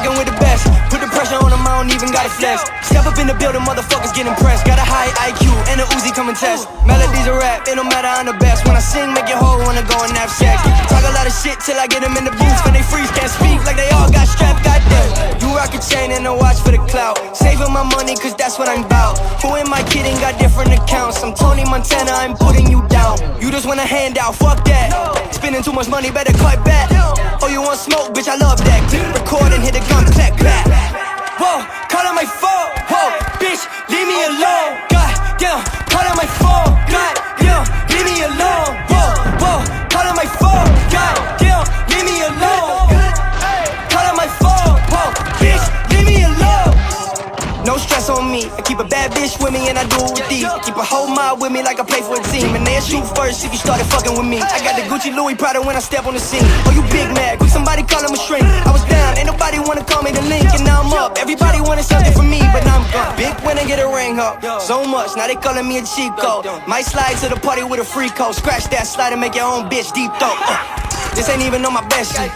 fucking with the best. Put the pressure on them, I don't even gotta flex. Step up in the building, motherfuckers get impressed. Got a high IQ and a Uzi come and test. Melodies a rap, it don't matter, I'm the best. When I sing, make your hoe wanna go and have sex. Talk a lot of shit till I get them in the booth. When they freeze, can't speak like they all got strapped, goddamn. You rock a chain and a watch for the clout. Saving my money cause that's what I'm about. Who am I kidding, got different accounts. I'm Tony Montana, I'm putting you down. You just want a handout, fuck that. Spending too much money, better cut back. Oh, you want smoke, bitch, I love that. Click record and hit a gun, clap, clap. Whoa, call on my phone. Whoa, bitch, leave me alone. God damn, call on my phone. God damn, leave me alone. Whoa, whoa, call on my phone. God damn, leave me alone. Call on my phone. Whoa, bitch, leave me alone. No stress on me. I keep a bad bitch with me and I do it with these. I keep a whole mob with me like I play for a team. And they'll shoot first if you started fucking with me. I got the Gucci Louis Prada when I step on the scene. Oh, you big mad? Quick, somebody call him a shrink. I was down, ain't nobody wanna call me the link. And now I'm up. Everybody wanted something from me, but now I'm gone. Big win and get a ring up. So much, now they calling me a cheat code. Might slide to the party with a free code. Scratch that slide and make your own bitch deep throat. This ain't even on my best shit.